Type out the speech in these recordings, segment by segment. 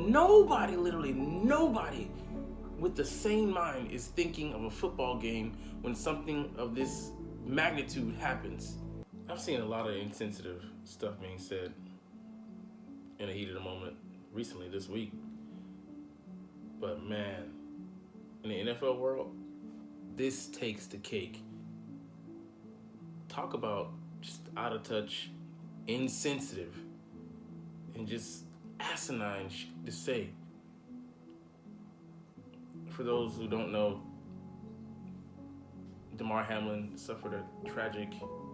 Nobody, literally nobody with the sane mind is thinking of a football game when something of this magnitude happens. I've seen a lot of insensitive stuff being said in a heat of the moment recently this week. But man, in the NFL world, this takes the cake. Talk about just out of touch, insensitive, and just asinine to say. For those who don't know, Damar Hamlin suffered a tragic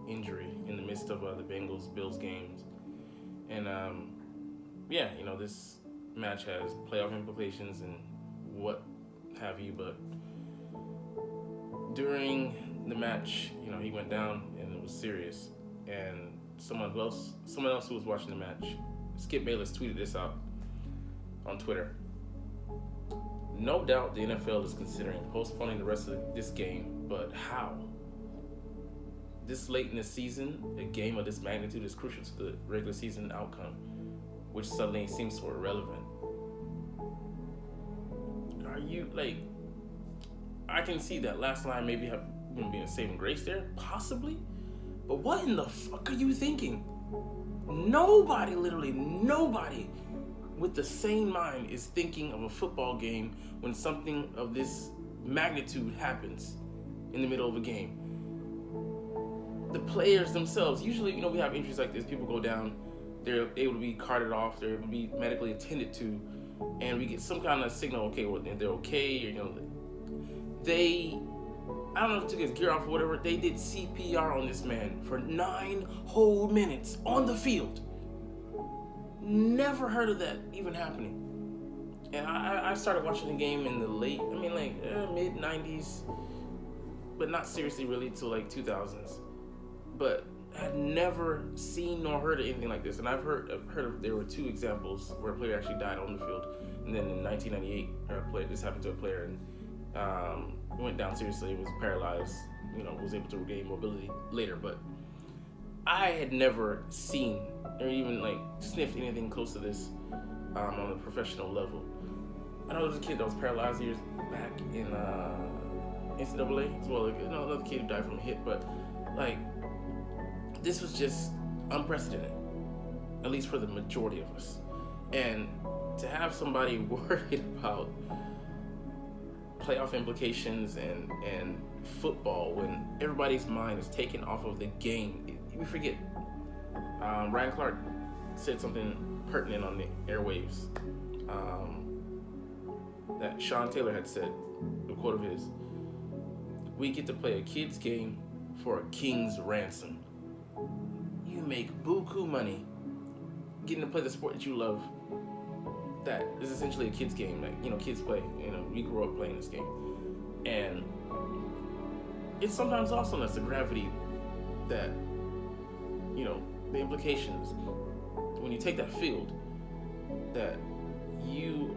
injury in the midst of the Bengals-Bills games. And this match has playoff implications and what have you, but during the match, he went down and it was serious. And someone else who was watching the match, Skip Bayless, tweeted this out on Twitter. No doubt the NFL is considering postponing the rest of this game, but how? This late in the season, a game of this magnitude is crucial to the regular season outcome, which suddenly seems so irrelevant. Are you, I can see that last line maybe have been a saving grace there, possibly, but what in the fuck are you thinking? Nobody, literally nobody with the sane mind is thinking of a football game when something of this magnitude happens in the middle of a game. The players themselves, usually, we have injuries like this, people go down, they're able to be carted off, they're able to be medically attended to, and we get some kind of signal, okay, well, they're okay, or, I don't know if it took his gear off or whatever, they did CPR on this man for 9 whole minutes on the field. Never heard of that even happening. And I started watching the game in the mid-90s, but not seriously really till 2000s. But had never seen nor heard of anything like this. And I've heard of there were 2 examples where a player actually died on the field. And then in 1998, this happened to a player and went down seriously, was paralyzed, was able to regain mobility later. But I had never seen or even sniffed anything close to this on a professional level. I know there was a kid that was paralyzed years back in NCAA as well. Another kid who died from a hit, but this was just unprecedented, at least for the majority of us. And to have somebody worried about playoff implications and football when everybody's mind is taken off of the game, we forget. Ryan Clark said something pertinent on the airwaves that Sean Taylor had said, a quote of his: "We get to play a kid's game for a king's ransom." You make buku money getting to play the sport that you love. That is essentially a kid's game. Kids play. We grew up playing this game, and it's sometimes awesomeness, the gravity that the implications when you take that field, that you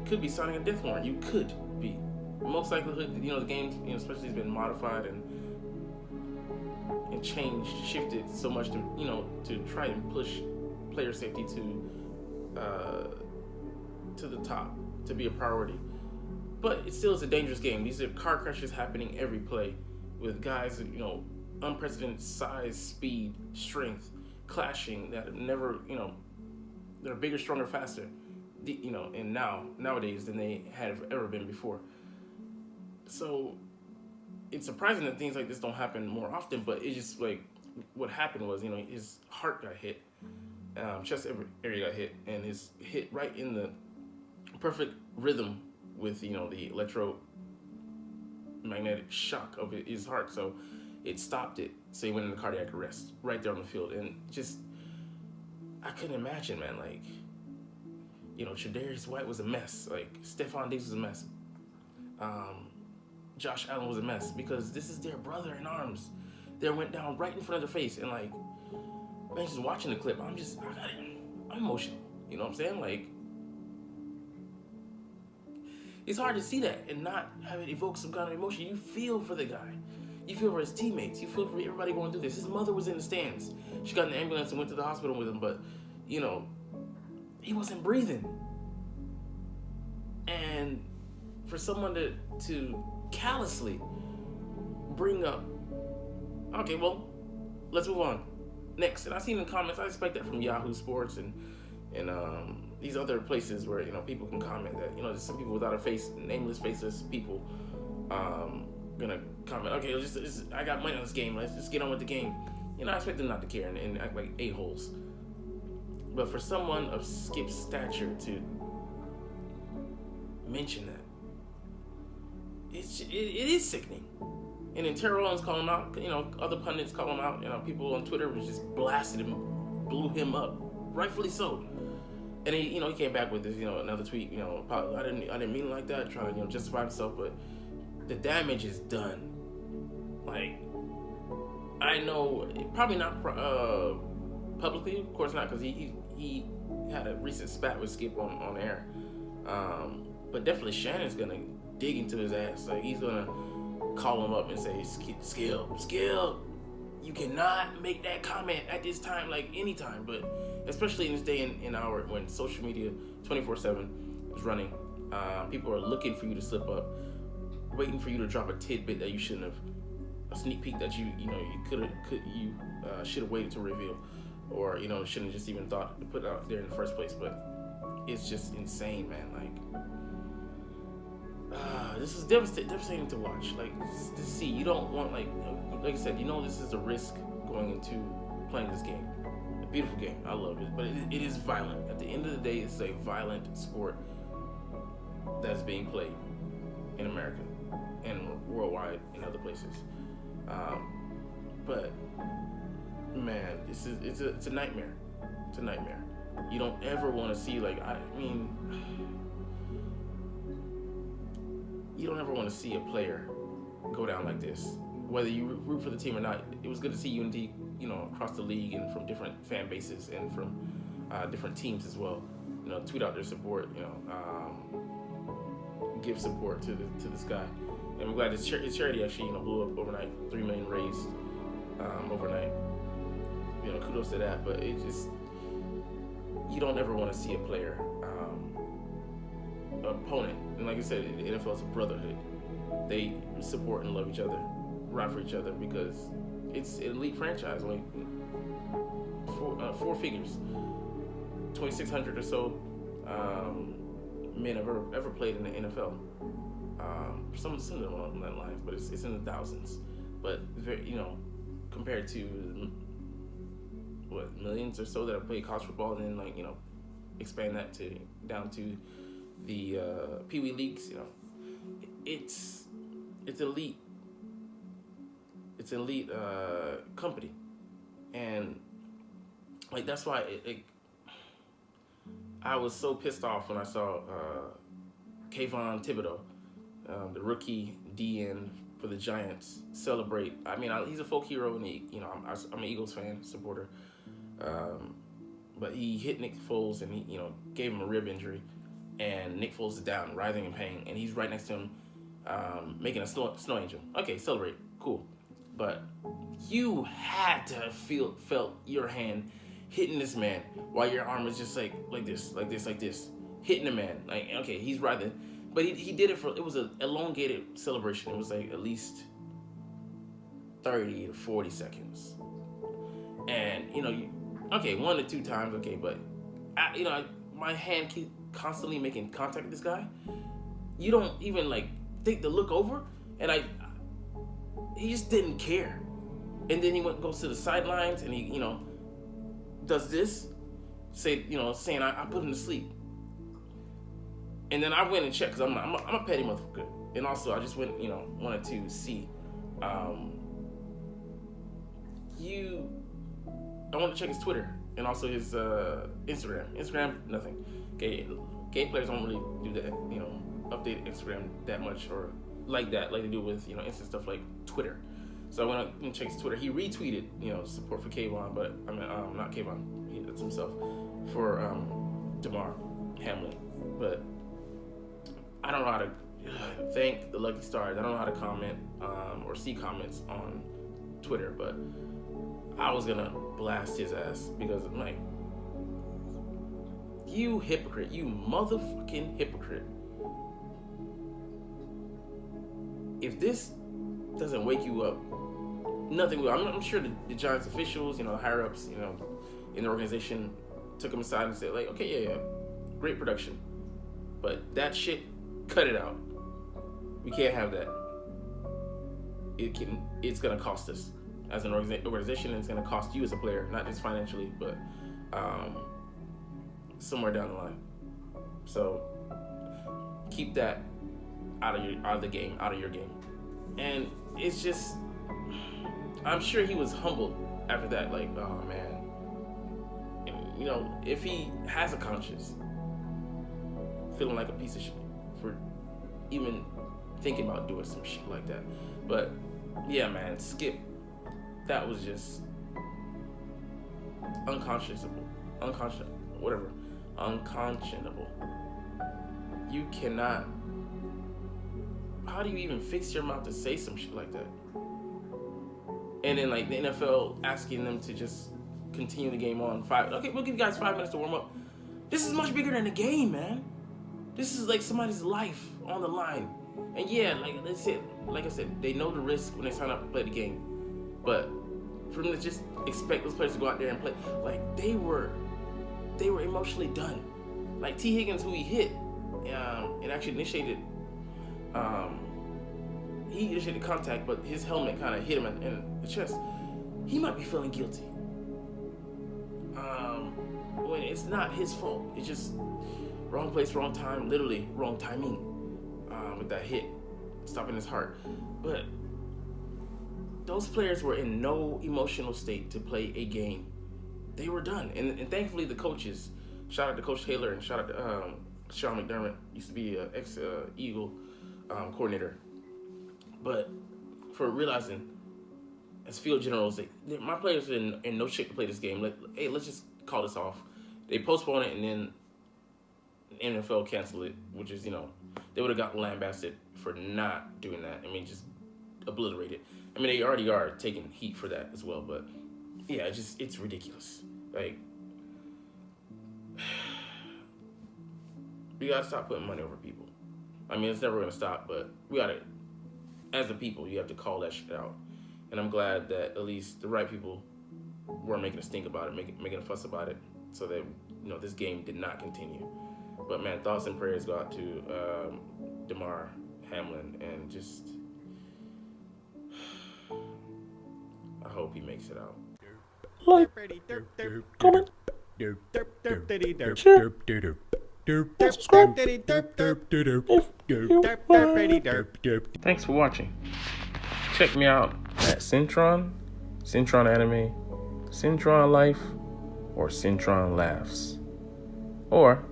could be signing a death warrant. You could be. Most likelihood, the games, especially has been modified and changed, shifted so much to try and push player safety to the top, to be a priority. But it still is a dangerous game. These are car crashes happening every play with guys, unprecedented size, speed, strength, clashing that have never, they're bigger, stronger, faster, and nowadays than they have ever been before. So it's surprising that things like this don't happen more often, but it's just what happened was, his heart got hit, chest area got hit, and his hit right in the perfect rhythm with, the electromagnetic shock of his heart. So it stopped it. So he went into cardiac arrest right there on the field. And just, I couldn't imagine, man, Tre'Davious White was a mess. Stephon Diggs was a mess. Josh Allen was a mess because this is their brother in arms. They went down right in front of their face. And man, just watching the clip, I'm emotional. You know what I'm saying? It's hard to see that and not have it evoke some kind of emotion. You feel for the guy. You feel for his teammates. You feel for everybody going through this. His mother was in the stands. She got in the ambulance and went to the hospital with him, but, he wasn't breathing. and for someone to callously bring up, okay, well, let's move on. Next. And I seen in the comments, I expect that from Yahoo Sports and these other places where, people can comment that, there's some people without a face, nameless, faceless people, gonna comment, okay, I got money on this game, let's just get on with the game. I expect them not to care and act like a-holes. But for someone of Skip's stature to mention that, it is sickening. And then Terrell Owens call him out, other pundits call him out, people on Twitter was just blasted him, blew him up, rightfully so. And he came back with this, another tweet, I didn't mean it like that, trying to, justify himself, but the damage is done. Like, I know, probably not publicly, of course not, because he had a recent spat with Skip on air. But definitely Shannon's gonna dig into his ass. Like, he's gonna call him up and say, Skip, you cannot make that comment at this time, like anytime, but especially in this day and hour when social media 24/7 is running, people are looking for you to slip up, waiting for you to drop a tidbit that you shouldn't have, a sneak peek that you should have waited to reveal, or shouldn't have just even thought to put out there in the first place. But it's just insane, man. Like, this is devastating to watch. Like, to see. You don't want, like I said, this is a risk going into playing this game. A beautiful game. I love it. But it is violent. At the end of the day, it's a violent sport that's being played in America and worldwide in other places. But man, it's a nightmare. It's a nightmare. You don't ever want to see, you don't ever want to see a player go down like this. Whether you root for the team or not, it was good to see unity, across the league and from different fan bases and from different teams as well. Tweet out their support. Give support to this guy. And I'm glad his charity actually, blew up overnight. 3 million raised overnight. Kudos to that. But it just, you don't ever want to see a player, opponent. And like I said, the NFL is a brotherhood. They support and love each other, ride for each other, because it's an elite franchise. Like, four figures, 2,600 or so men ever played in the NFL. Some of them on that lines, but it's in the thousands. But very, compared to millions or so that have played college football, and then expand that down to the Pee Wee leagues. It's elite. It's an elite company, and that's why I was so pissed off when I saw Kayvon Thibodeau, the rookie DN for the Giants, celebrate. I mean, he's a folk hero, and I'm an Eagles fan, supporter. But he hit Nick Foles, and he gave him a rib injury, and Nick Foles is down, writhing in pain, and he's right next to him, making a snow angel. Okay, celebrate, cool. But you had to have felt your hand hitting this man while your arm is just like this, hitting the man. Like, okay, he's writhing, but he did it it was an elongated celebration. It was at least 30 to 40 seconds, and 1 to 2 times, okay, but my hand keep constantly making contact with this guy. You don't even think to look over, and he just didn't care. And then he goes to the sidelines, and he does this, saying I put him to sleep. And then I went and checked, because I'm a petty motherfucker, and also I just went wanted to see I want to check his Twitter and also his Instagram, nothing. Gay players don't really do that, update Instagram that much, or like that, like they do with instant stuff like Twitter. So I went up and checked his Twitter. He retweeted support for Kayvon, but I mean not Kayvon, that's himself, for Damar Hamlin. But I don't know how to thank the lucky stars. I don't know how to comment or see comments on Twitter, but I was gonna blast his ass, because I'm like, you hypocrite, you motherfucking hypocrite. if this doesn't wake you up, nothing will. I'm sure the Giants officials, higher ups, in the organization took him aside and said, like, okay, yeah, great production, but that shit, cut it out. We can't have that. It's gonna cost us as an organization, and it's gonna cost you as a player, not just financially, but somewhere down the line. So keep that out of the game, out of your game. And it's just, I'm sure he was humbled after that. Like, oh man, if he has a conscience, feeling like a piece of shit for even thinking about doing some shit like that. But yeah, man, Skip, that was just unconscionable. You cannot. How do you even fix your mouth to say some shit like that? And then like the NFL asking them to just continue the game on 5. Okay, we'll give you guys 5 minutes to warm up. This is much bigger than a game, man. This is like somebody's life on the line. And yeah, like I said, they know the risk when they sign up to play the game. But for them to just expect those players to go out there and play, like they were emotionally done. Like T. Higgins, who he hit, and actually initiated. He initiated contact, but his helmet kind of hit him in the chest. He might be feeling guilty. When it's not his fault. It's just wrong place, wrong time, literally wrong timing with that hit, stopping his heart. But those players were in no emotional state to play a game. They were done. And thankfully the coaches, shout out to Coach Taylor and shout out to Sean McDermott, used to be an ex-Eagle coordinator. But for realizing, as field generals, my players are in no shape to play this game. Let's just call this off. They postponed it, and then NFL canceled it, which is, they would have gotten lambasted for not doing that. I mean, just obliterated. I mean, they already are taking heat for that as well, but yeah, it's ridiculous. Like, we gotta stop putting money over people. I mean, it's never gonna stop, but we gotta, as the people, you have to call that shit out. And I'm glad that at least the right people weren't making a stink about it, making a fuss about it, so that this game did not continue. But man, thoughts and prayers go out to DeMar Hamlin, and just I hope he makes it out. Like, comment, share, subscribe if you Thanks for watching. Check me out at Cintron, Cintron Anime, Cintron Life, or Cintron Laughs, or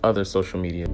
other social media.